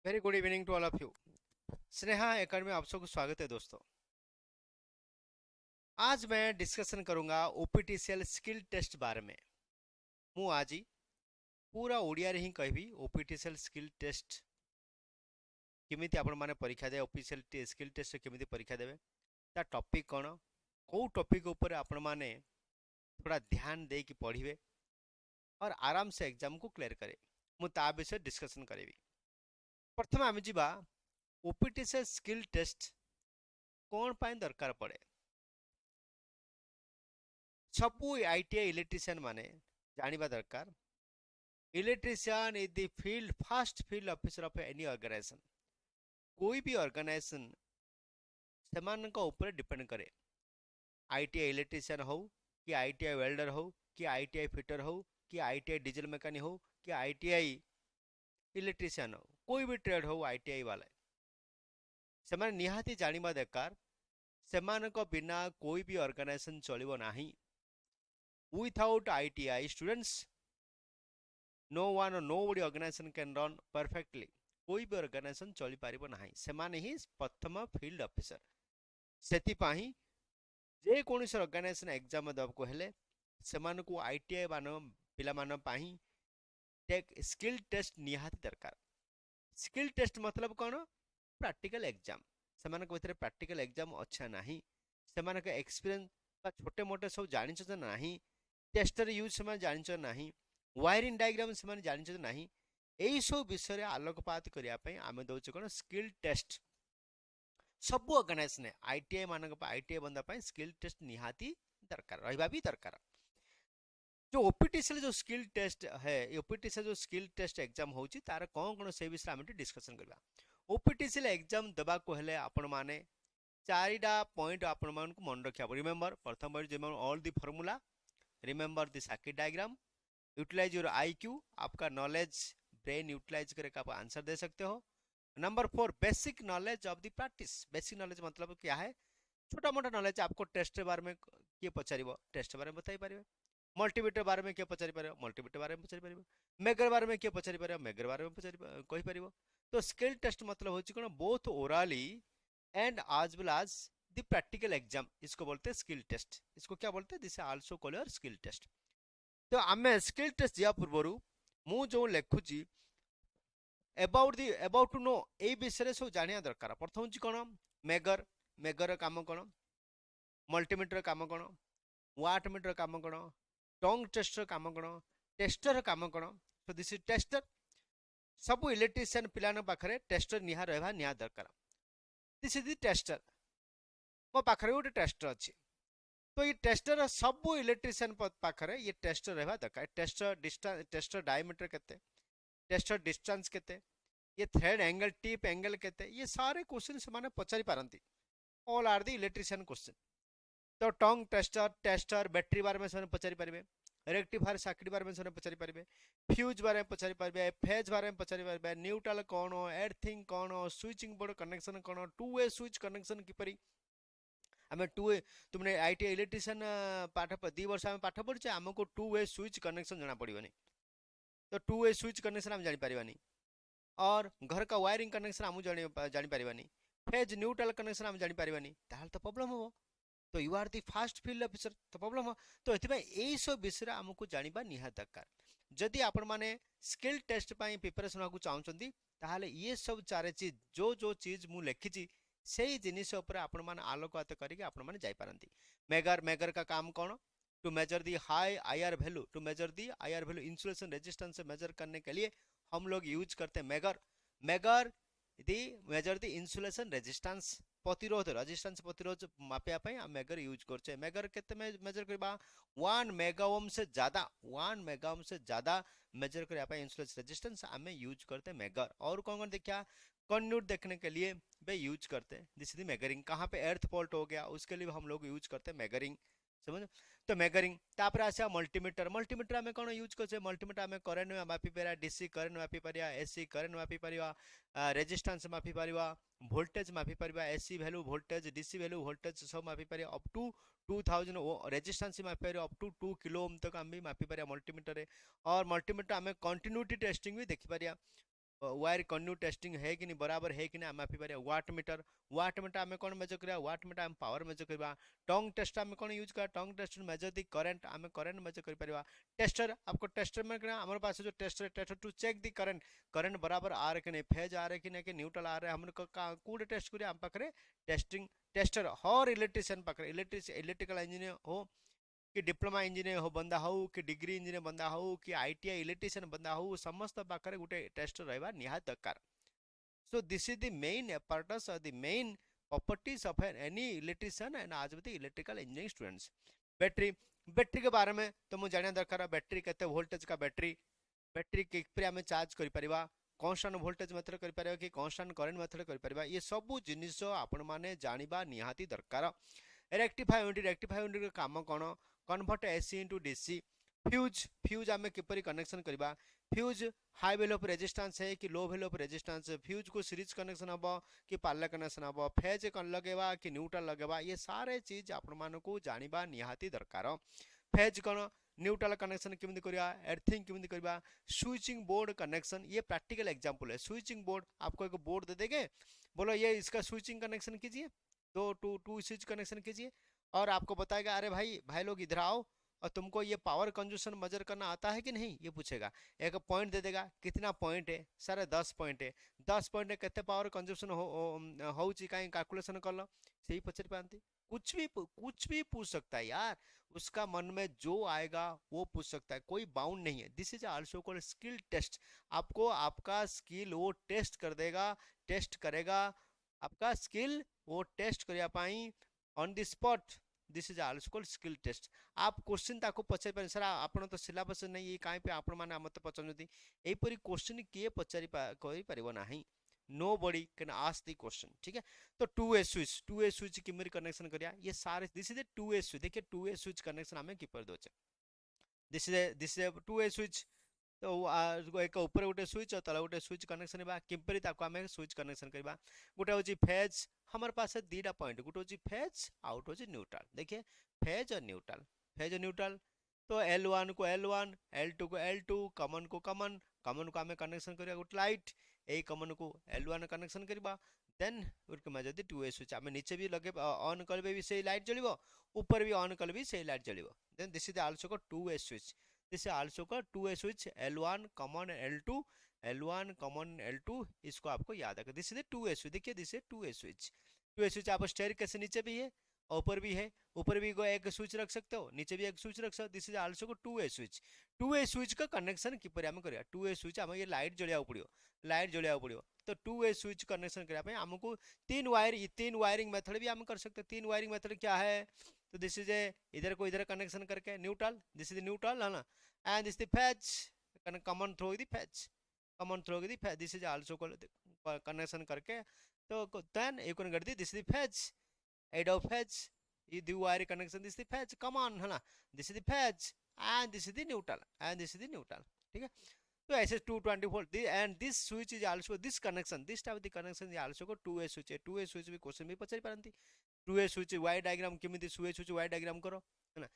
Very good evening to all of you. Sneha academy आप सबको स्वागत है दोस्तों। आज मैं डिस्कशन करूंगा ओपीटीसीएल स्किल टेस्ट बारे में। मु आज पूरा ओडिया रे ही कहबी ओपीटीसीएल स्किल टेस्ट केमिति आपण माने परीक्षा दे, ऑफिशियल स्किल टेस्ट केमिति परीक्षा देबे, ता टॉपिक कोन, को टॉपिक ऊपर आपण माने थोड़ा ध्यान दे कि पढ़िबे और आराम से एग्जाम को क्लियर करे, मु ता विषय डिस्कशन करेबी। प्रथम आम जीवा ओपीटीसीएल स्किल टेस्ट कोन पाई दरकार पड़े। सबू आईटीआई इलेक्ट्रीशियन माने जानिबा दरकार। Electrician is the field first field officer of any organisation. कोई भी ऑर्गेनाइजेशन सेमान को ऊपर डिपेंड करे। आईटीआई इलेक्ट्रीशियन हो कि आईटीआई वेल्डर हो कि आईटीआई फिटर हो कि आईटीआई डीजल मैकेनिक हो कि आईटीआई इलेक्ट्रीशियन हो, कोई भी ट्रेड हो आईटीआई वाला सेमान निहाती जानिबा दरकार। सेमान को बिना कोई भी ऑर्गेनाइजेशन चलिबो नाही। Without ITI students, no one or nobody organization can run perfectly. कोई भी ऑर्गेनाइजेशन चली पारिबो नाही, सेमाने ही प्रथम फील्ड ऑफिसर। सेति पाही जे कोनोसी ऑर्गेनाइजेशन एग्जाम दबको हेले सेमान को आईटीआई मानो पिला मानो पाही टेक स्किल टेस्ट निहाती दरकार। स्किल टेस्ट मतलब कोन? Practical exam. सेमान को भीतर प्रैक्टिकल एग्जाम अच्छा नाही, सेमान के एक्सपीरियंस बा छोटे मोटे सब जानिछ जे नाही, टेस्टर यूज से जानिछ नाही, वायरिंग डायग्राम से जानिछ नाही, एई सब विषय आलोकपात करिया पई आमे दउछ कोन स्किल टेस्ट। सब ऑर्गेनाइजेशन आईटीआई मानक आईटीआई बंदा पई स्किल टेस्ट निहाती दरकार रहबा भी दरकार। जो ओपीटीसीएल जो स्किल टेस्ट है, ओपीटीसीएल जो स्किल टेस्ट एग्जाम होची तार कोन से विषय आमे डिस्कशन करबा। ओपीटीसीएल एग्जाम दबा को हेले आपण माने चारिटा पॉइंट आपण मान को मन रखिया। रिमेंबर प्रथम पॉइंट जे all the formula, remember the circuit diagram, utilise your IQ, आपका नॉलेज ब्रेन यूटिलाइज करके आप आंसर दे सकते हो। Number 4 basic knowledge of the practice. Basic knowledge मतलब क्या है? छोटा मोटा नॉलेज आपको टेस्ट के बारे में किए पचारिबो, टेस्ट के बारे में बताई पारिबे। मल्टीमीटर बारे में किए पचारि पारिबो, मल्टीमीटर बारे में पचारि पारिबो। मेगर बारे में किए पचारि पारिबो, मेगर बारे में पचारि कहि पारिबो। तो स्किल टेस्ट मतलब होची कोन both orally and as well as the practical exam, इसको बोलते हैं स्किल टेस्ट। इसको क्या बोलते हैं? This also called your skill test. तो आमे स्किल टेस्ट जिया पूर्वरु मु जो लेखुची अबाउट टू नो ए विषय सब जानिया दरकार। प्रथम होची कोन? मेगर। मेगर काम कोन? मल्टीमीटर काम कोन? वाट मीटर काम कोन? टंग टेस्टर काम कोन? टेस्टर काम कोन? So this is tester. सब इलेक्ट्रीशियन पिलान पाखरे टेस्टर निहा रहबा निया दरकार। This is the tester. मो पाखरे गोटे टेस्टर अछि, तो ये टेस्टर सब इलेक्ट्रीशियन पाखरे ये टेस्टर रहबा दरकार। टेस्टर डिस्टेंस, टेस्टर डायमीटर केते, टेस्टर डिस्टेंस केते, ये थ्रेड एंगल, टिप एंगल केते, ये सारे क्वेश्चन से माने पचारि पारंती। All are the electrician question. तो टंग टेस्टर, टेस्टर बैटरी बारे में से पचारि पारिबे, रेक्टिफायर सर्किट बारे में से पचारि पारिबे, फ्यूज बारे में पचारि पारिबे, फेज बारे में पचारि पारिबे, न्यूट्रल कोन, एर्थिंग कोन, स्विचिंग बोर्ड कनेक्शन कोन, टू वे स्विच कनेक्शन किपरि आम टू वे। तुमने आईटीआई इलेक्ट्रीशियन पाठ 2 वर्ष आम पाठ पढ़े, आमको टू वे स्विच कनेक्शन जना पड़ोनी। तो टू वे स्विच कनेक्शन आम जानी, और घर का वायरिंग कनेक्शन आम जानी पारिबानी, फेज न्यूट्रल कनेक्शन आम जानी पारिबानी, ताहले तो प्रॉब्लम हो। तो you are the first field officer, तो प्रॉब्लम हो। तो एथिबा एई सब विषय आमको जानिबा निहा दरकार। जदि आपण माने स्किल टेस्ट पई प्रिपरेशन होकु चाहउचंदी, ताहले ये सब चार चीज जो जो चीज मु लेखिची सेही जिनिस ऊपर आपण मान आलोकपात करिके आपण मान जाई पारंती। मेगर, मेगर का काम कौन? To measure the high IR value, to measure the IR value, insulation resistance से मेजर करने के लिए हम लोग यूज करते हैं megger. Megger the measure the insulation resistance, प्रतिरोध रेजिस्टेंस प्रतिरोध मापिया पई हम मेगर यूज करछे। मेगर केते मेजर करबा? 1 मेगा ओम से ज्यादा, 1 मेगा ओम से ज्यादा मेजर करबा पई इंसुलेशन रेजिस्टेंस हमें यूज करते हैं मेगर। और कौन कौन देखा? कन्यूट देखने के लिए वे यूज करते हैं दिस इज मेगरिंग। कहाँ पे एर्थ फॉल्ट हो गया उसके लिए हम लोग यूज करते हैं मेगरिंग, समझ। तो मेगरिंग तापर आसे मल्टीमीटर। मल्टीमीटर आमे कोन यूज करछे? मल्टीमीटर आमे करंट मापी परिया, डीसी करंट मापी परिया, एसी करंट मापी परिया, रेजिस्टेंस मापी परिया, वोल्टेज मापी परिया, AC value voltage, DC value voltage सब मापी परिया, अप टू 2000 रेजिस्टेंस मापी परिया, अप टू 2 किलो ओम तक आम भी मापी परिया मल्टीमीटर रे। और मल्टीमीटर आमे कंटिन्यूटी टेस्टिंग भी देखि परिया। वायर कन्यू टेस्टिंग है कि नहीं बराबर है कि नहीं आम मापी पारिया वाट मीटर आम कौन मेजर करिया वाट मीटर आम पावर मेजर करबा टंग टेस्ट आम कौन यूज करा टंग टेस्ट मेजर दी करंट आम करंट मेजर कर परिबा टेस्टर आपको टेस्टर में करा हमर पास जो tester to check the current बराबर आ रहे कि नहीं फेज आ रहे कि नहीं कि न्यूट्रल आ रहे हमन कोड टेस्ट करिया आम पाखरे टेस्टिंग टेस्टर हर इलेक्ट्रिशियन पाखरे इलेक्ट्रिकल इंजीनियर हो कि डिप्लोमा इंजीनियर हो बंदा हो कि डिग्री इंजीनियर बंदा हो कि आईटीआई इलेक्ट्रिशियन बंदा हो समस्त पाखरे गोटे टेस्टर रहबा निहात दरकार so this is the main apparatus or the main properties of any electrician and as with the electrical engineering students battery battery के बारे में तो मुझे जानना दरकार बैटरी केते वोल्टेज का बैटरी किपरि आमे चार्ज करि परिबा कांस्टेंट वोल्टेज मेथड करि परिबा कि कांस्टेंट करंट मेथड करि परिबा ये सब जिनिस आपण माने जानिबा निहाती दरकार रेक्टिफायर यूनिट का काम कोन convert AC into DC fuse आमे किपरि कनेक्शन करबा fuse high value of resistance है कि low value of resistance fuse को सीरीज कनेक्शन हम कि पैरेलल कनेक्शन हम फेज कौन लगेगा कि न्यूट्रल लगेगा ये सारे चीज आपण मानकू जानिबा निहाती दरकार फेज कौन न्यूट्रल कनेक्शन केमिति करिया एर्थिंग केमिति करिया स्विचिंग बोर्ड कनेक्शन ये प्रैक्टिकल एग्जांपल है स्विचिंग बोर्ड आपको एक बोर्ड दे देंगे बोलो ये इसका स्विचिंग कनेक्शन कीजिए दो टू स्विच कनेक्शन कीजिए और आपको बताएगा अरे भाई लोग इधर आओ और तुमको ये पावर कंजूशन मेजर करना आता है कि नहीं ये पूछेगा एक पॉइंट दे देगा कितना पॉइंट है सर 10 पॉइंट है 10 पॉइंट है कितने पावर कंजूशन हो कहीं कैलकुलेशन कर लो सही पचर पाती कुछ भी पूछ सकता है यार उसका मन में जो आएगा वो पूछ सकता है कोई बाउंड नहीं है this is also called skill test आपको आपका स्किल वो टेस्ट कर देगा टेस्ट करेगा आपका स्किल वो टेस्ट करिया पाई on the spot this is also called skill test आप क्वेश्चन ताको पचारि पारे सर आपण तो सिलेबस नहीं ये काई पे आपण माने मते पचारनती एपरी क्वेश्चन किए पचारि करि परिबो नाही nobody can ask the question ठीक है तो टू ए स्विच किमरी कनेक्शन करिया ये सारे this is a two way switch देखिए टू ए स्विच कनेक्शन हमें किपर दोचे this is two way switch तो एक ऊपर गोटे स्विच और तले गोटे स्विच कनेक्शन बा किपरि ताको हमें स्विच कनेक्शन करबा गोटे होची फेज हमारे पास है दीटा पॉइंट गोटे होची फेज आउट होची न्यूट्रल देखिए फेज और न्यूट्रल तो L1 को L1 L2 को L2 कॉमन को कॉमन को हमें कनेक्शन करिया गोटे लाइट ए कॉमन को L1 कनेक्शन करबा देन उरके में जदी 2A स्विच हमें नीचे भी लगे ऑन करबे भी सही लाइट जलिबो ऊपर भी ऑन करबे भी सही लाइट जलिबो देन दिस इज आल्सो को 2A switch this is also का 2A switch L1 common L1 common L2 इसको आपको याद रखना दिस इज 2A स्विच देखिए दिस इज 2A स्विच आप स्टेयर कैसे नीचे भी है ऊपर भी है ऊपर भी एक स्विच रख सकते हो नीचे भी एक स्विच रख सकते हो दिस इज आल्सो को 2A स्विच का कनेक्शन किपर आम करिया 2A स्विच आम ये लाइट जलिया पड़ो तो 2A स्विच कनेक्शन करने हमको तीन वायरिंग मेथड भी हम कर सकते हैं तीन वायरिंग मेथड क्या है तो दिस इज ए इधर को इधर कनेक्शन करके न्यूट्रल दिस इज न्यूट्रल है ना and this the phase common through the phase this is also connection करके तो then you can get this is the phase end of phase ये दो wire connection this is the phase common है ना this is the phase and this is the neutral ठीक है तो ऐसे 220 volt and this switch is also this connection this type the connection is also को 2A switch है 2A switch भी question भी पचारि पारंती 2A स्विच वाई डायग्राम केमिति 2A switch Y diagram करो है ना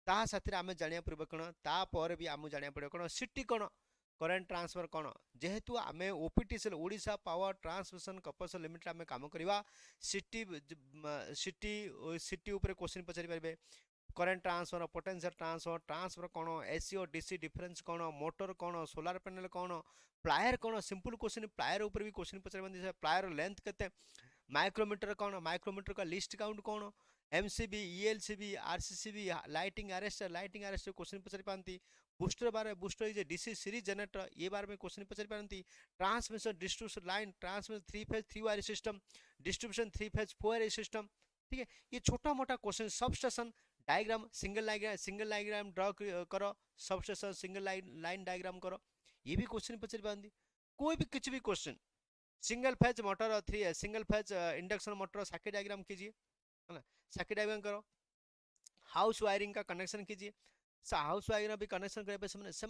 ता साथरे आमे जानिया पड़बो कोन ता पर भी आमु जानिया पड़बो कोन सिटी कोन करंट ट्रांसफर कोन जेहेतु आमे OPTCL Odisha Power Transmission Corporation Limited आमे काम करबा सिटी ऊपर क्वेश्चन पचारि परबे करंट ट्रांसफर पोटेंशियल ट्रांसफर कौन एसी और डीसी डिफरेंस कौन मोटर कौन सोलार पैनल कौन प्लायर कौन सिंपल क्वेश्चन प्लायर ऊपर भी क्वेश्चन पचार प्लायर लेंथ केते माइक्रोमीटर कौन माइक्रोमीटर का लिस्ट काउंट कौन MCB ELCB RCCB lighting arrester question पचारि पारंती booster is a DC series generator ये बारे में क्वेश्चन पचारि पारंती transmission distribution line transmission 3 phase 3 wire system distribution 3 phase 4 wire system ठीक है ये छोटा मोटा question substation diagram single diagram draw करो सबस्टेशन सिंगल लाइन डायग्राम करो ये भी क्वेश्चन पचारि पारंती कोई भी कुछ भी question single phase motor single phase induction motor circuit diagram कीजिए है ना सर्किट डायग्राम करो हाउस वायरिंग का कनेक्शन कीजिए हाउस वायरिंग भी कनेक्शन करने से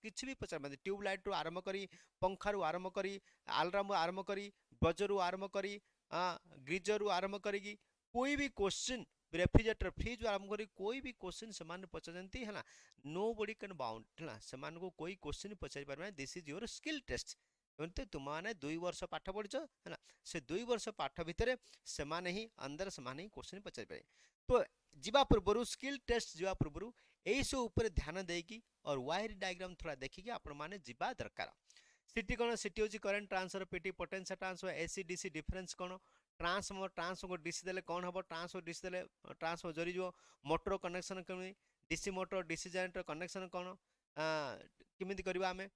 किसी भी पचार पारंती ट्यूबलाइट रू आरंभ करी पंखा रू आरंभ करी आलार्म आरंभ करी बजर आरंभ करी ग्रीजर आरंभ करी कोई भी क्वेश्चन रेफ्रिजरेटर फ्रिज आरंभ करी कोई भी क्वेश्चन से पचारती है ना नो बडी कैन बाउंड है ना से कोई क्वेश्चन पचारि पारे this is your skill test कहते तुम मैंने 2 वर्ष पाठ पढ़िଛ है ना से 2 वर्ष पाठ भितर से माने ही अंदर से माने ही क्वेश्चन पचारि पारे तो जीवा पूर्व स्किल टेस्ट जीवा पूर्व यही सब ऊपर ध्यान देकी और वायर डायग्राम थोड़ा देखिए आपण माने जीवा दरकार सीटी कौन सीटी हूँ current transfer PT potential transfer AC DC difference कौन ट्रांसफर को डीसी देले कौन हम ट्रांसफर डीसी देले ट्रांसफर जरी जो मोटर कनेक्शन कमी DC motor DC generator connection कौन किमिति करबा आमे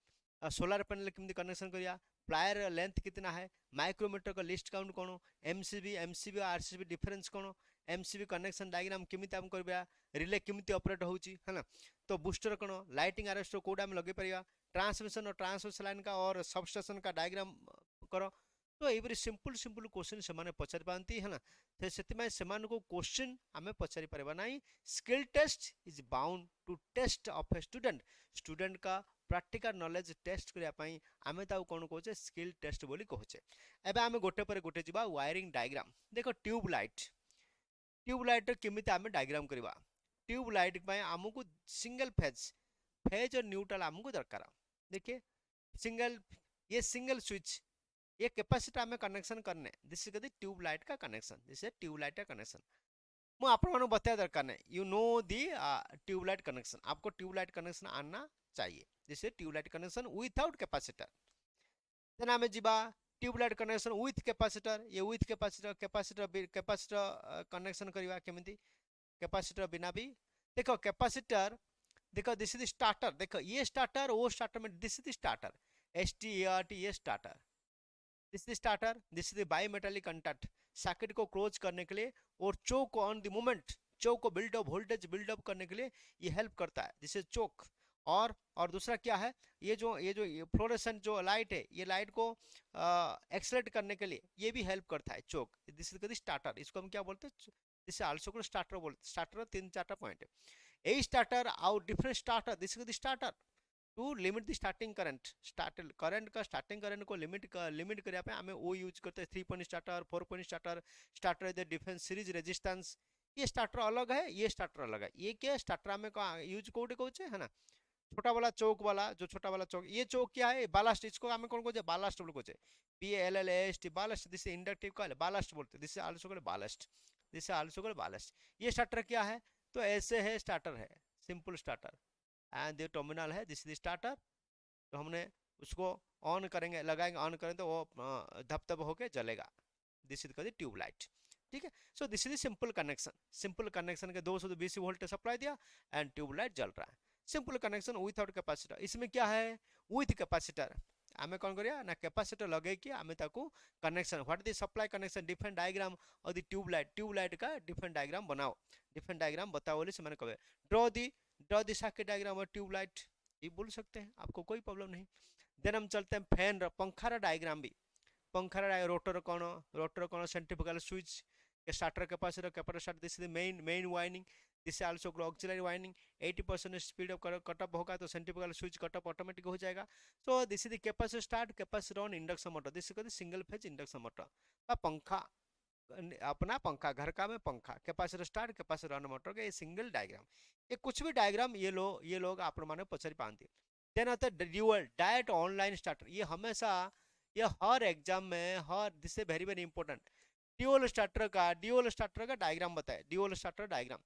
सोलार पैनल किमिति कनेक्शन करिया प्लायर लेंथ कितना है माइक्रोमीटर का लिस्ट काउंट कौन एमसीबी एमसीबी आरसीबी डिफरेंस कौन एमसीबी कनेक्शन डायग्राम किमिति हम करबा रिले किमिति ऑपरेट होउची है ना तो बूस्टर कौन लाइटिंग अरेस्टर कोड हम लगे परिया ट्रांसमिशन और ट्रांसमिशन लाइन का और सबस्टेशन का डायग्राम करो तो ये सिंपल सिंपल क्वेश्चन से पचारि पाती है ना तो से क्वेश्चन आम पचारि पार ना skill test is bound to test of a student student का प्रैक्टिकल नॉलेज टेस्ट करने आम कौन कहे स्किल टेस्ट बोली कहे एवं आम गोटे पर गोटे जा वायरिंग डायग्राम देख ट्यूब लाइट केमिति आम डायग्राम करवा ट्यूब लाइट आमको सिंगल फेज फेज और न्यूट्रल आमको दरकार देखिए ये सिंगल स्विच ये कैपेसिटर हमें कनेक्शन करने दिस इज ट्यूब लाइट का connection this is tube light का कनेक्शन मु आपको बताया दरकार नहीं you know the tube light connection आपको ट्यूब लाइट कनेक्शन आना चाहिए this is tube light connection without capacitor then हमें जीवा tube light connection with capacitor ये विथ कैपेसिटर कनेक्शन करवा केमिति कैपेसिटर बिना भी देखो कैपेसिटर देखो दिस इज स्टार्टर देखो ये स्टार्टर वो स्टार्टर में दिस इज स्टार्टर START ये starter this is starter this is bimetallic contact circuit को क्लोज करने के लिए और चोक ऑन द मोमेंट चोक को बिल्डअप वोल्टेज बिल्डअप करने के लिए ये हेल्प करता है दिस इज चोक और दूसरा क्या है ये जो फ्लोरेसेंट जो लाइट है ये लाइट को एक्सलेट करने के लिए ये भी हेल्प करता है चोक दिस इज स्टार्टर इसको हम क्या बोलते हैं दिस आल्सो को स्टार्टर बोलते स्टार्टर 3-4 पॉइंट है यही starter out different starter this is starter to limit the starting current current का स्टार्टिंग करंट को लिमिट करने पे हमें वो यूज करते हैं 3 point starter 4 point starter starter is defence series resistance ये स्टार्टर अलग है ये स्टार्टर अलग है ये क्या स्टार्टर हमें यूज कोड कहे है ना छोटा वाला चौक वाला जो छोटा वाला चौक ये चौक क्या है बालास्ट इसको हमें कौन कहे बालास्ट बोल कहे BALLAST बालास्ट दिस इंडक्टिव का बालास्ट बोलते this also called ballast this also called ballast ये स्टार्टर क्या है तो ऐसे है स्टार्टर है सिंपल स्टार्टर एंड ये टर्मिनल है दिस इज स्टार्टर तो हमने उसको ऑन करेंगे लगाएंगे ऑन करेंगे तो वो धप धप होके जलेगा दिस इज ट्यूब लाइट ठीक है so this is simple connection के 220 वोल्ट सप्लाई दिया एंड ट्यूब लाइट जल रहा है सिंपल कनेक्शन विथआउट कैपेसिटर इसमें क्या है विथ कैपेसिटर आमे कौन करिया ना कैपेसिटर लगे कि आमे ताको connection what the supply connection different diagram और द ट्यूब लाइट का डिफरेंट डायग्राम बनाओ डिफरेंट डायग्राम बताओ बोले से मैंने कहे ड्रॉ द सर्किट डायग्राम और ट्यूब लाइट ये बोल सकते हैं आपको कोई प्रॉब्लम नहीं देन हम चलते हैं फैन पंखार डायग्राम भी पंखार रोटर कौन centrifugal switch starter capacitor this is main winding this also auxiliary winding 80% speed of cut up होगा तो सेंट्रीफ्यूगल स्विच कटअप ऑटोमेटिक हो जाएगा so this is capacitor start capacitor on induction motor this is single phase induction motor पंखा अपना पंखा घर का में पंखा capacitor start capacitor on motor का ये सिंगल डायग्राम ये कुछ भी डायग्राम ये लोग आप माने पचारि पाते देन आता है ड्यूअल डायरेक्ट ऑनलाइन स्टार्टर ये हमेशा ये हर एग्जाम में her this is very important dual starter का डायग्राम बताए dual starter diagram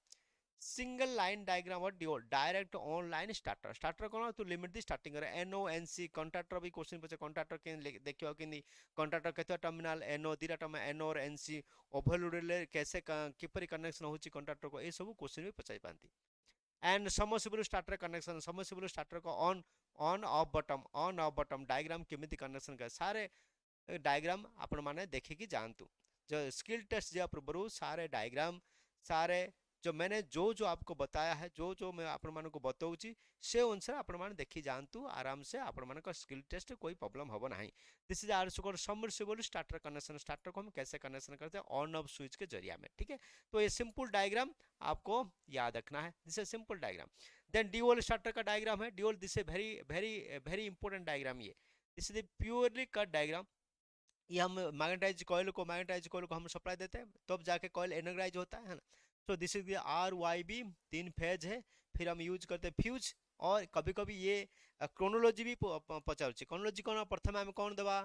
single line diagram और ड्यूअल डायरेक्ट ऑनलाइन स्टार्टर कौन तो लिमिट दी स्टार्टिंग करे NONC कॉन्ट्रैक्टर भी क्वेश्चन पूछे कॉन्ट्रैक्टर के देखियो कि कॉन्ट्रैक्टर केते टर्मिनल NO दीटा टर्मिनल NO और NC ओवरलोड ले कैसे किपरि कनेक्शन होची कॉन्ट्रैक्टर को ए सब क्वेश्चन भी पचाई पांती and submersible starter connection submersible starter को ऑन ऑफ बटन डायग्राम केमिति कनेक्शन कर सारे डायग्राम आपण माने देखिकी जानतु जो स्किल टेस्ट जे पूर्व सारे डायग्राम सारे जो मैंने जो आपको बताया है जो मैं आपण माने को बताऊची से अनुसार आपण माने देखि जानतु आराम से आपण माने का स्किल टेस्ट कोई प्रॉब्लम होबो नहीं this is also called submersible starter connection starter को हम कैसे कनेक्शन करते हैं ऑन ऑफ स्विच के जरिया में ठीक है तो ये सिंपल डायग्राम आपको याद रखना है this is simple diagram then dual starter का डायग्राम है dual this is very important diagram ये this is purely cut diagram ये हम मैग्नेटाइज कॉइल को हम सप्लाई देते हैं तब जाके कॉइल एनर्जाइज होता है ना तो दिस इज RYB 3 फेज है फिर हम यूज करते हैं फ्यूज और कभी कभी ये क्रोनोलोजी भी पचारुଛି क्रोनोलोजी कौन प्रथम आम कौन देवा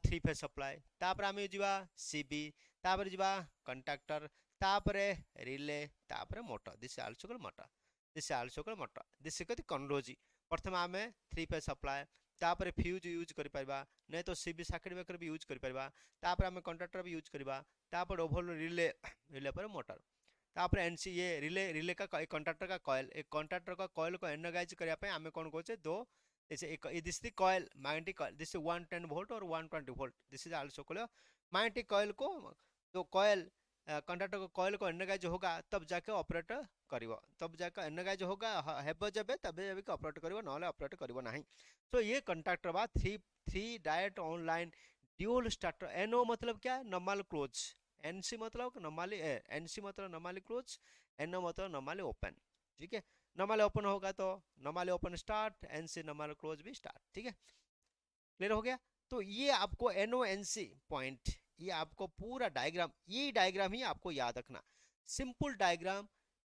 थ्री फेज सप्लाई तापर आम जीवा सीबी तापर जीवा कंडक्टर तापरे रिले तापरे motor this also called motor this also called motor this is chronology प्रथम आम थ्री फेज सप्लाई तापर फ्यूज यूज कर पारिबा नहीं तो सीबी सर्किट ब्रेकर भी यूज कर पारिबा तापर आम कंडक्टर भी यूज करबा तापर ओवरलोड रिले रिले पर मोटर तापर एनसी ये रिले रिले का कंडक्टर का कॉइल एक कंडक्टर का कॉइल को एनर्जाइज करने पे आम कौन कहे दो this is coil magnetic coil this is 110 volt और 120 volt this is also called magnetic coil को तो कॉइल कंडक्टर को कॉइल को एनर्जाइज होगा तब जाके ऑपरेट करिवो तब जाके एनर्जाइज होगा हेबो जबे तबे जबे ऑपरेट करिवो नले ऑपरेट करिवो नाही तो ये कंडक्टर बा three three direct online dual starter NO मतलब क्या नॉर्मल क्लोज एनसी मतलब नॉर्मली एनसी मतलब नॉर्मली क्लोज एनओ मतलब नॉर्मली ओपन ठीक है नॉर्मली ओपन होगा तो normally open start NC normally close भी स्टार्ट ठीक है क्लियर हो गया तो ये आपको एनओ एनसी पॉइंट ये आपको पूरा डायग्राम ये डायग्राम ही आपको याद रखना सिंपल डायग्राम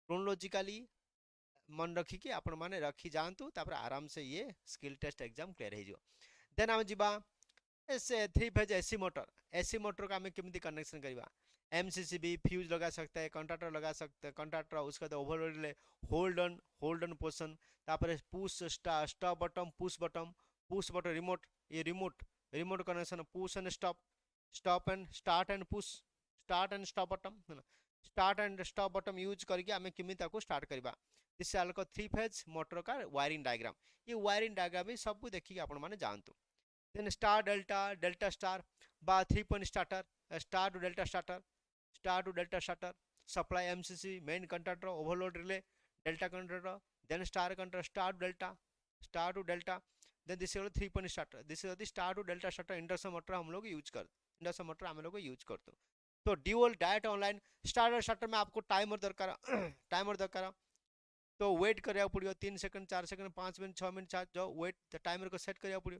क्रोनोलॉजिकली मन रखिकी आपण माने रखी जातु तापर आराम से ये स्किल टेस्ट एग्जाम क्लियर हो देन आम जीवा थ्री फेज एसी मोटर का हमें किमती कनेक्शन करवा एमसीसीबी फ्यूज लगा सकता है कंडक्टर लगा सकता है कंडक्टर उसका तो ओवरलोड होल्ड ऑन पोजिशन तापर push stop button push button remote ये remote connection push and stop and start and push start and stop button है ना start and stop button use करके आम किमी स्टार्ट करवा दिस आलोक थ्री फेज मोटर का वायरिंग डायग्राम ये वायरिंग डायग्राम भी सब देखिए आपण माने जानतु देन स्टार डेल्टा स्टार बा three point starter star to delta starter supply MCC main conductor overload relay delta conductor then star conductor star to delta then this is three point starter this is star to delta starter induction motor हम लोग use कर induction motor हम लोग use करते तो dual direct online starter में आपको timer दरकार तो वेट करा पड़ो 3 सेकंड 4 सेकंड 5 मिनट 6 मिनट जो वेट टाइमर को सेट करा पड़ो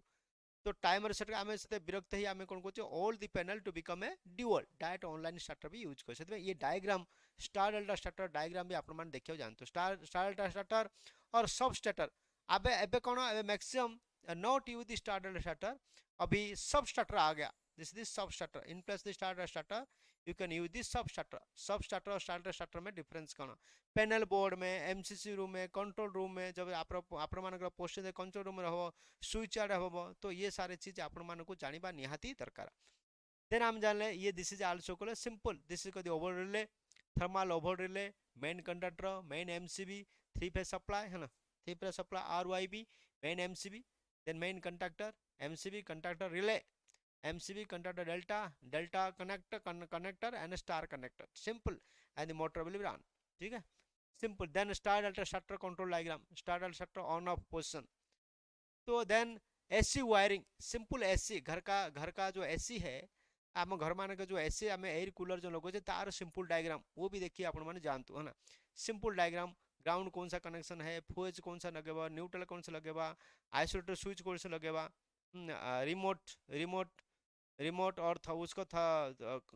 तो टाइमर सेट आम से विरक्त ही आम कौन कहे all the panel to become a dual direct online starter भी यूज कर ये diagram star delta starter diagram भी आप देखा जानते स्टार डेल्टा स्टार्टर और सब स्टार्टर अबे एबे कौन एबे maximum not use the star delta starter अभी सब स्टार्टर आ गया दिस सब starter in place the star delta starter you can use this सब स्टार्टर और स्टार स्टार्टर में डिफरेंस कौन पैनल बोर्ड में एमसीसी रूम में कंट्रोल रूम में जब आप पोस्टिंग कंट्रोल रूम में रहो स्विच यार्ड हम तो ये सारी चीज आपण को जाना निहाती दरकार देन हम जानले ये this is also called simple this is over relay thermal over relay main conductor main MCB three phase supply है ना three phase supply RYB main MCB then main conductor MCB conductor relay MCB conductor delta connector and star connector simple and the motor will be run ठीक है simple then star delta shutter control diagram star delta shutter on off position तो then AC wiring simple AC घर का जो AC है आम घर मान जो AC आम एयर कूलर जो लगे तार सिंपल डायग्राम वो भी देखिए आप जानतु है ना सिंपल डायग्राम ग्राउंड कौन सा कनेक्शन है फ्यूज कौन सा लगेगा न्यूट्रल कौन सा लगेगा आइसोलेटर स्विच कौन सा लगेगा रिमोट और था उसको था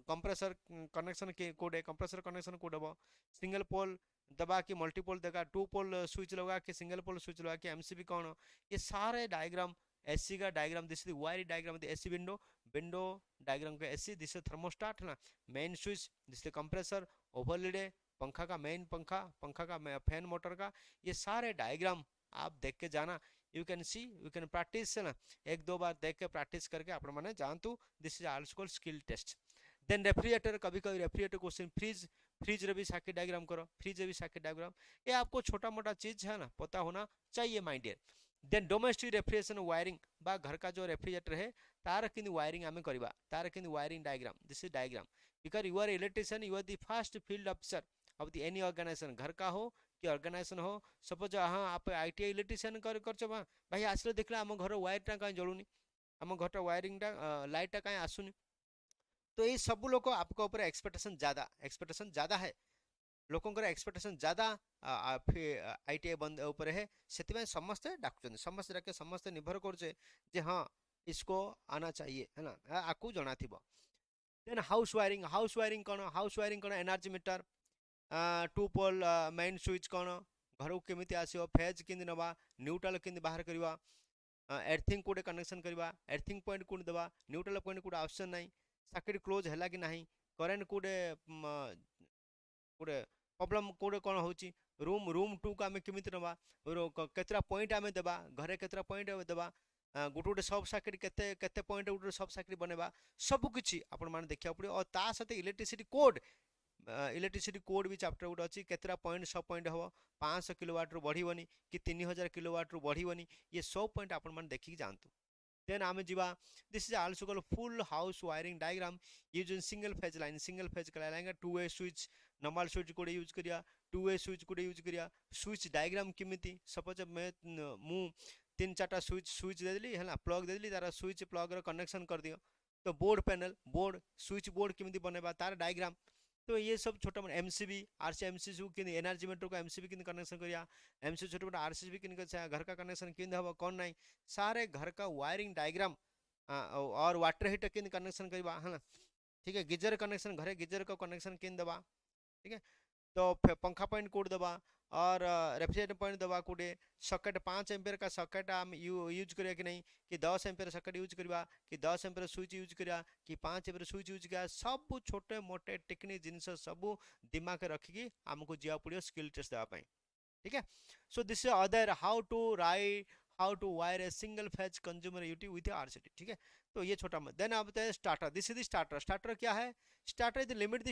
कंप्रेसर कनेक्शन के कोड है कंप्रेसर कनेक्शन कोड है सिंगल पोल दबा के मल्टीपोल देगा टू पोल स्विच लगा के सिंगल पोल स्विच लगा के एमसीबी कौन ये सारे डायग्राम एसी का diagram this wire diagram AC window diagram का एसी दिस थर्मोस्टाट है ना मेन स्विच दिस कंप्रेसर ओवरलीड पंखा का मेन पंखा का फैन मोटर का ये सारे डायग्राम आप देख के जाना you can see you can practice है ना एक दो बार देख के प्रैक्टिस करके आप मैंने जानतु this is also called skill test then refrigerator कभी रेफ्रिजरेटर क्वेश्चन फ्रिज रे भी सर्किट डायग्राम करो फ्रिज रे भी सर्किट डायग्राम ये आपको छोटा मोटा चीज है ना पता होना चाहिए my dear then domestic refrigeration wiring बा घर का जो रेफ्रिजरेटर है तार किंतु वायरिंग आम करवा तार किंतु wiring diagram this is diagram because you are electrician you are the first field officer of the any organisation घर का हो कि ऑर्गेनाइजेशन हो सपोज हाँ आप आईटीआई इलेक्ट्रिशियन कर भाई आसले देखला आम घर वायरटा कहीं जलुनी आम घर वायरिंगटा लाइटा कहीं आसुनी तो ये सब लोग आपको ऊपर एक्सपेक्टेशन ज़्यादा है लोकों एक्सपेक्टेशन ज़्यादा आईटीआई बंद ऊपर है से समस्ते डाकुचंदी समस्ते डाके समस्ते निर्भर कर हाँ इसको आना चाहिए है ना आपको जना थी देन हाउस वायरिंग कौन energy meter to pole main switch कौन घर को केमिति आसीबो फेज किंद नबा न्यूट्रल किंद बाहर करबा एर्थिंग कोडे कनेक्शन करबा एर्थिंग पॉइंट कोड दबा न्यूट्रल पॉइंट कोड ऑप्शन नहीं सर्किट क्लोज हैला कि नहीं करंट कोडे कोडे प्रॉब्लम कोडे कोन होची रूम 2 को आम केमिति नबा केतरा पॉइंट आम देबा घरे केतरा पॉइंट देबा गोटे गोटे सब सर्किट केते केते पॉइंट गोटे सब सर्किट बनेबा सब किछि आपण माने देखिया पड़ियो और ता साथे इलेक्ट्रिसिटी कोड भी चैप्टर गोटे अच्छी केतरा पॉइंट सब पॉइंट हम 500 किलोवाट रु बढ़िबनी कि 3000 किलोवाट रु बढ़िबनी ये सब पॉइंट आपण माने देखि जानतु देन आम जीवा this is also called full house wiring diagram using single phase line 2 way switch normal switch code use करिया 2 वे स्विच कोड यूज करिया स्विच डायग्राम किमिति सपोज मैं मु 3-4टा स्विच दे देली है प्लग दे देली तार स्विच प्लग रो कनेक्शन कर दियो तो board panel board switch board किमिति बनेबा तार डायग्राम तो ये सब छोटा मोटा एमसीबी आरसी एमसीबी कि एनर्जी मीटर को एमसीबी कि कनेक्शन करिया एमसीबी छोटा मोटा आरसीबी कि घर का कनेक्शन कि हम कौन नहीं सारे घर का वायरिंग डायग्राम और वाटर हीटर कि कनेक्शन करवा है ना ठीक है गीजर कनेक्शन घरे गीजर का कनेक्शन कि दबा ठीक है तो पंखा पॉइंट कोड दबा और रेफ्रिजरेटर पॉइंट दबा कोडे सॉकेट 5 एम्पियर का सॉकेट हम यूज करिया कि नहीं कि 10 एम्पियर सॉकेट यूज करवा कि 10 एम्पियर स्विच यूज करिया कि 5 एम्पियर स्विच यूज करिया सब छोटे मोटे टेक्निक जिनस सब दिमाग रखिकी हमको जिया पड़ियो स्किल टेस्ट देवा पई ठीक है so this is other how to wire a single phase consumer unit with RCT ठीक है तो ये छोटा देन आप starter this is the starter क्या है starter is limit the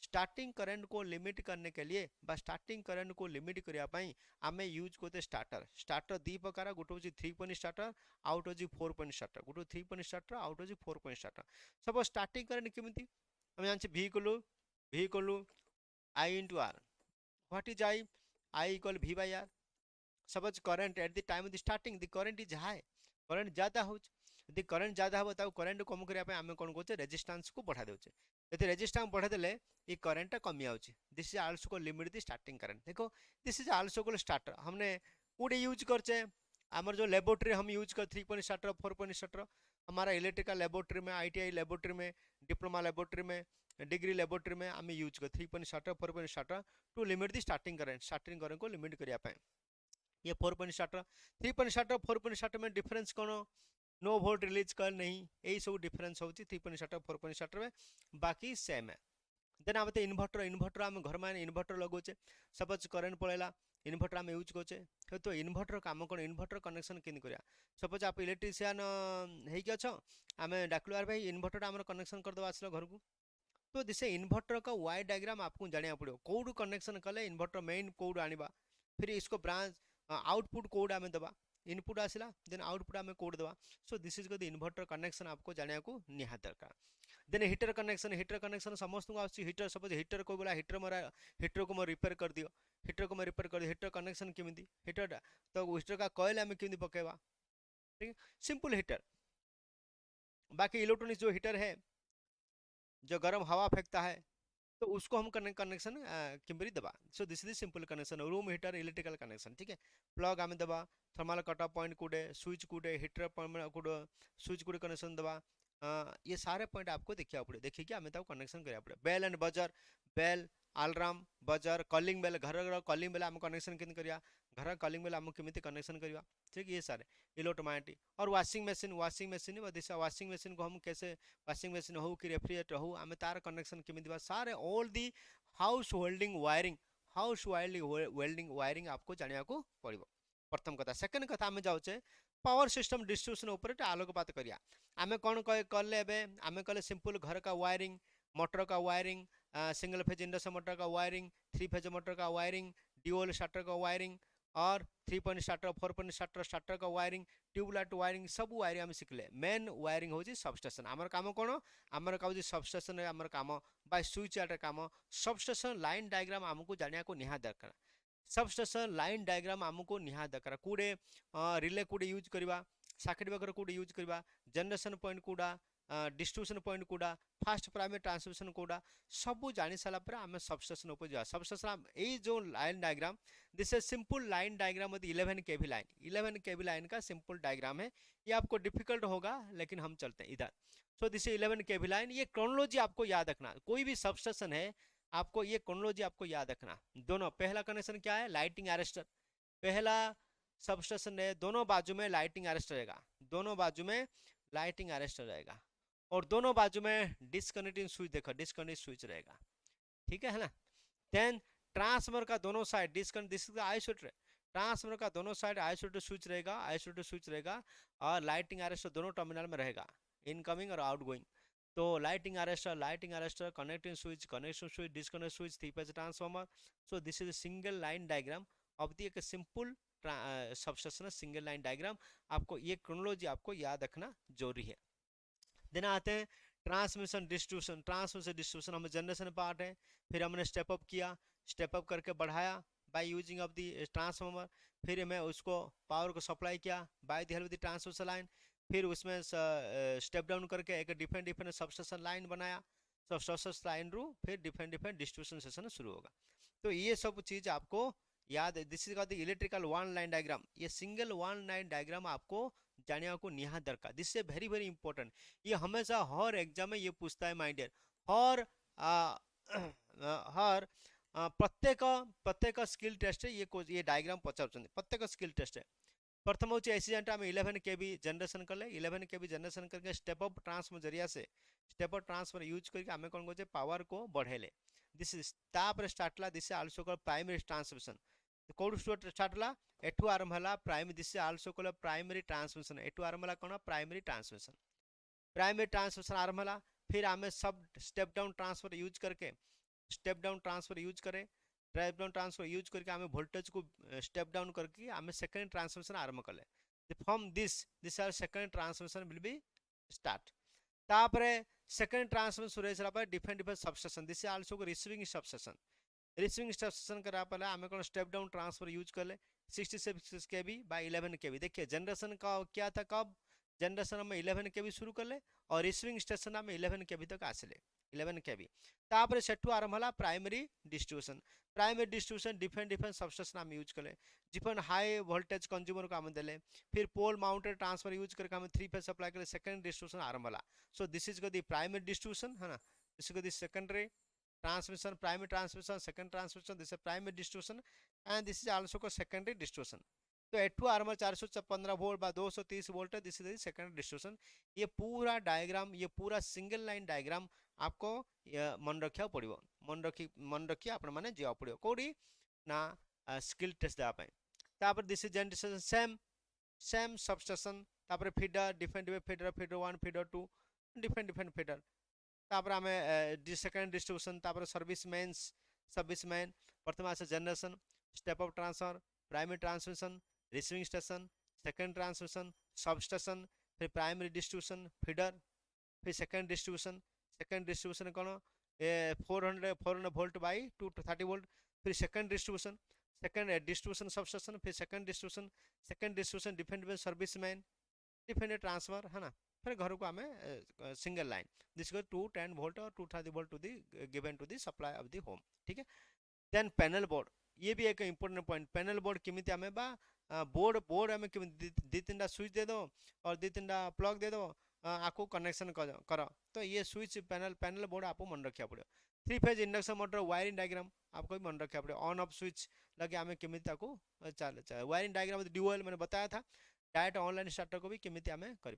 starting current को लिमिट करने के लिए बा स्टार्टिंग करंट को लिमिट करिया पई आमे यूज करते स्टार्टर दी प्रकार गोटे होची 3 पॉइंट स्टार्टर आउट होची 4 पॉइंट स्टार्टर गोटे 3 पॉइंट स्टार्टर आउट होची 4 पॉइंट स्टार्टर सब स्टार्टिंग करंट केमिति हम जानछि v I into r what is I equal v by r suppose current at the time of the starting the current is high current ज्यादा हो यदि current ज्यादा हो ताऊ करंट कम करिया पे आमे कोन कोचे रेजिस्टेंस को बढ़ा देउचे यदि रेजिस्टेंस बढ़ा देले ये करंट कमी आउची दिस इज आल्सो को लिमिट द स्टार्टिंग करंट देखो दिस इज आल्सो को स्टार्टर हमने कोडे यूज करचे हमर जो लेबोरेटरी हम यूज कर 3 पॉइंट स्टार्टर 4 पॉइंट स्टार्टर हमारा इलेक्ट्रिकल लेबोरेटरी में आईटीआई लेबोरेटरी में डिप्लोमा लेबोरेटरी में डिग्री लेबोरेटरी में हम यूज कर 3 point starter 4 point starter to limit the starting current को लिमिट करिया पे ये 4 point starter 3 point starter 4 point starter में डिफरेंस कोन नो वोल्ट रिलीज कर नहीं यही सब डिफरेंस होची 3 पॉइंट स्टार्टर 4 पॉइंट स्टार्टर में बाकी सेम है देन आम इन्वर्टर आम घर में इन्वर्टर लगोचे सपोज करंट पळेला इन्वर्टर आम यूज करचे तो इन्वर्टर काम कौन इन्वर्टर कनेक्शन केन करिया सपोज आप इलेक्ट्रिशियन हेकी अछ आम डाकलुआर भाई इन्वर्टर आम कनेक्शन करदे आसलो घर को तो दिसे इन्वर्टर का वाई डायग्राम आपको जाना पड़ो कौटू कनेक्शन कले इन्वर्टर मेन कौटू आनिबा फिर इसको ब्रांच आउटपुट कोड आम दबा इनपुट आसला देन आउटपुट आम कोड दबा so this is the inverter connection आपको जाना को निहात दरकार देन हीटर कनेक्शन समस्त को हीटर सपोज हीटर को बोला हीटर को मैं रिपेयर कर दियो हीटर कनेक्शन केमिति हीटर तो हीटर का कॉइल आम केमिति पकेबा ठीक है सिंपल हीटर बाकी इलेक्ट्रॉनिक्स जो हीटर है जो गर्म हवा फेंकता है तो उसको हम कनेक्शन किम्बरी दबा so this is simple connection room heater electrical connection ठीक है प्लग आम दबा थर्मल कट ऑफ पॉइंट कूडे स्विच कूडे हीटर कूड स्विच कूडे कनेक्शन दबा ये सारे पॉइंट आपको देखिया पड़े देखिए आम कनेक्शन करिया पड़े bell and buzzer bell alarm buzzer calling bell घर कॉलिंग बेल आम कनेक्शन केन करिया घर कॉलिंग बेल आम केमिति कनेक्शन करिया ठीक ये सारे इलेक्ट्रोमैग्नेटिक और वाशिंग मशीन वाशिंग मशीन को हम कैसे वाशिंग मशीन हो कि रेफ्रिजरेटर हो आम तार कनेक्शन केमिति बा सारे all the house holding wiring आपको जानिया को पड़िबो प्रथम कथा सेकंड कथा आम जाउचे पावर सिस्टम डिस्ट्रीब्यूशन ऊपर आलोकपात करिया आमे कोन कले एबे आमे कले सिंपल घर का वायरिंग मोटर का wiring single phase induction motor का वायरिंग 3 फेज मोटर का वायरिंग ड्यूल स्टार्टर का वायरिंग और 3 पॉइंट स्टार्टर 4 पॉइंट स्टार्टर का वायरिंग ट्यूबलाइट वायरिंग सब वायरिंग आम शिखले मेन वायरिंग होची सबस्टेशन आमर काम कोन आमर का होची सबस्टेशन आमर काम बाय स्विच यार्ड काम सबस्टेशन लाइन डायग्राम हमको जानिया को निहा दरकार सबस्टेशन लाइन डायग्राम हमको निहा दरकार कूडे रिले कूडे यूज करबा सर्किट ब्रेकर कूडे यूज करबा जनरेशन पॉइंट कूडा डिस्ट्रीब्यूशन पॉइंट कूडा फास्ट प्राइमरी ट्रांसमिशन कूडा सब जानी सारा पर आम सबस्टेशन ऊपर जा सबस्टेशन ये जो line diagram this is simple line diagram 11 kV line का सिंपल डायग्राम है ये आपको डिफिकल्ट होगा लेकिन हम चलते हैं इधर सो दिस 11 kV लाइन ये क्रोनोलॉजी आपको याद रखना कोई भी सबस्टेशन है आपको ये क्रोनोलॉजी आपको याद रखना। दोनों, पहला कनेक्शन क्या है, लाइटिंग अरेस्टर, पहला सबस्टेशन है, दोनों बाजू में लाइटिंग अरेस्टर रहेगा, दोनों बाजू में लाइटिंग अरेस्टर रहेगा, और दोनों बाजू में डिस्कनेक्टिंग स्विच, देखो डिस्कनेक्ट स्विच रहेगा, ठीक है ना। देन ट्रांसफार्मर का दोनों side disconnect, this is isolator, transformer का दोनों साइड आइसोलेटर स्विच रहेगा, आइसोलेटर स्विच रहेगा, और लाइटिंग अरेस्टर दोनों टर्मिनल में रहेगा, इनकमिंग और आउटगोइंग। तो lighting arrester, connecting switch, connection switch, disconnect switch, three phase transformer. So this is single line diagram of the एक simple substation, single line diagram. आपको ये क्रोनोलॉजी आपको याद रखना जरूरी है। देन आते हैं ट्रांसमिशन डिस्ट्रीब्यूशन। ट्रांसमिशन डिस्ट्रीब्यूशन हमें जनरेशन पार्ट है, फिर हमने स्टेप अप किया, स्टेप अप करके बढ़ाया by using of the transformer, फिर मैं उसको पावर को सप्लाई किया by the help of the transmission line, फिर उसमें स्टेप डाउन करके एक डिफरेंट डिफरेंट सबस्टेशन लाइन बनाया, सबस्टेशन लाइन रू फिर डिफरेंट डिफरेंट डिस्ट्रीब्यूशन सेशन शुरू होगा। तो ये सब चीज़ आपको याद है। This is the electrical one line diagram. ये सिंगल वन लाइन डायग्राम आपको जाने को निहात दरकार, this is very very important. ये हमेशा हर एग्जाम में ये पूछता है माय डियर, हर हर प्रत्येक प्रत्येक स्किल टेस्ट ये डायग्राम पचार, प्रत्येक स्किल टेस्ट है। प्रथम हूँ एक्सीडेंट आम 11 केबी जनरेशन कले, 11 केबी जनरेशन करके स्टेप अप ट्रांसफर जरिया से स्टेप अप ट्रांसफर यूज करके आम कौन कर पावर को बढ़ेले, दिस इज तापर स्टार्ट ला, this also called primary transmission. कौन स्टार्ट ला, एठू आरंभ है primary, this also called primary transmission, एठू आरंभ है कौन, प्राइमरी ट्रांसमिशन। प्राइमरी ट्रांसमिशन आरंभ है, फिर आम सब स्टेप डाउन ट्रांसफर यूज करके, स्टेप डाउन ट्रांसफर यूज करें, स्टेप डाउन ट्रांसफर यूज करके आम वोल्टेज को स्टेप डाउन करके आम सेकंड ट्रांसमिशन आरंभ कले, from this are second transmission will be start. तापर सेकंड ट्रांसमिशन शुरू होगा different different substation, this also receiving substation, receiving substation करा पहले आम कौन स्टेप डाउन ट्रांसफर यूज कले 66 केबी बाय 11 केबी। देखिए जनरेशन का क्या था, कब जनरेशन में 11 केबी शुरू कले और रिसीविंग स्टेशन में 11 केबी तक आसले, 11 केबी। तापर सेठू आरंभ है primary distribution, primary distribution different different substation आम यूज कले, डिफरेंट हाई वोल्टेज कंज्यूमर को आम देले, फिर पोल माउंटेड ट्रांसफर यूज करके आम 3 फेज सप्लाई कले, सेकंड डिस्ट्रीब्यूशन आरंभ है। So this is the primary distribution है ना, this is the secondary transmission, primary transmission, second transmission, this is primary distribution and this is also called secondary distribution। तो एटू armour 415 volt बा 230 volt है, this is secondary distribution. ये पूरा diagram, ये पूरा single line diagram आपको मन रखा पड़ो, मन रखी आपण माने जिया पड़ो कोडी ना स्किल टेस्ट देवा पय। तापर this is generation, same substation, तापर feeder different feeder, feeder 1 feeder 2 different different feeder, तापर आम सेकंड डिस्ट्रीब्यूशन, तापर सर्विसमैन प्रथम आसे generation, step up transfer, primary transmission, receiving station, second transmission, substation, फिर प्राइमरी डिस्ट्रीब्यूशन फीडर, फिर सेकंड डिस्ट्रीब्यूशन कौन 400 volt by 230 volt, फिर सेकंड डिस्ट्रीब्यूशन सबस्टेशन, फिर second distribution different different serviceman, different transfer है ना, फिर घर को आम single line, this goes 210 volt और 230 volt to the given to the supply of the home, ठीक है। देन पैनल बोर्ड, ये भी एक इंपोर्टेंट पॉइंट, पैनल बोर्ड केमिति आमे बा बोर्ड आमे दी तीन स्विच दे दो और दी तीन प्लग दे दो, आपको कनेक्शन कर, तो ये स्विच पैनल बोर्ड आपको मन रखा पड़ो। 3 phase induction motor wiring diagram आपको भी मन रखा पड़ो, ऑन ऑफ स्विच लगे आम केमी चल वायरिंग डायग्राम ड्यूअल मैंने बताया था, डायरेक्ट ऑनलाइन स्टार्टर को भी केमी आम कर।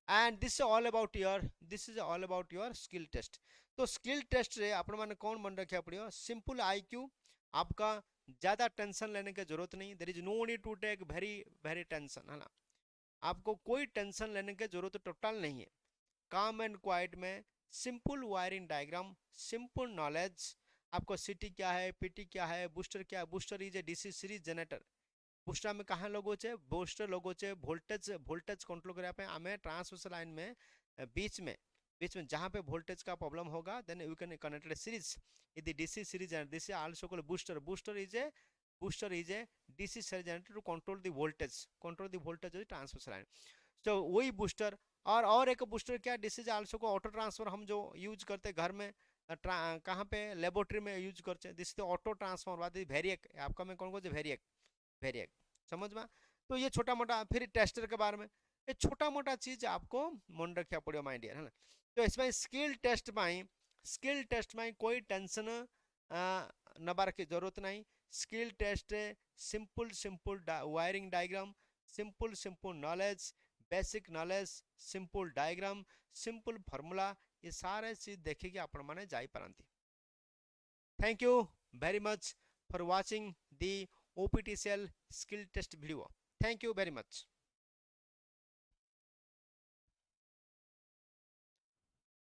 And this is all about your skill test. तो स्किल टेस्ट रे आपण माने कौन मन रखा पड़ो, सिंपल आईक्यू, आपका ज़्यादा टेंशन लेने की जरूरत नहीं, there is no need to take very very tension, है ना, आपको कोई टेंशन लेने की जरूरत टोटल नहीं है। काम एंड क्वाइट में simple wiring diagram, simple knowledge, आपको सीटी क्या है, पीटी क्या है, बूस्टर क्या है, booster is a DC series generator, booster में कहाँ लोगो छे, बूस्टर लोगो छे वोल्टेज कंट्रोल करे पे हमें ट्रांसमिशन लाइन में बीच में जहाँ पे वोल्टेज का प्रॉब्लम होगा, then you can connected series is DC series generator, this also called booster is a DC series generator to control the voltage transmission line. तो वही बूस्टर और एक बूस्टर क्या, दिस इज आल्सो को auto transfer, हम जो use करते घर में कहाँ पे लेबोरेटरी में यूज करते, this is auto transformer, variac आपका में कौन कौन वेरिएक समझ में। तो ये छोटा मोटा, फिर टेस्टर के बारे में, ये छोटा मोटा चीज आपको मन रखा पड़ो माय डियर, है ना। तो इसमें स्किल टेस्ट में स्किल टेस्ट में कोई टेंशन नबार की जरूरत नहीं। Skill test simple simple wiring diagram, simple simple knowledge, basic knowledge, simple diagram, simple formula, ये सारे चीज देखिए आपण माने जाई पारंती। Thank you very much for watching the OPTCL skill test video. Thank you very much.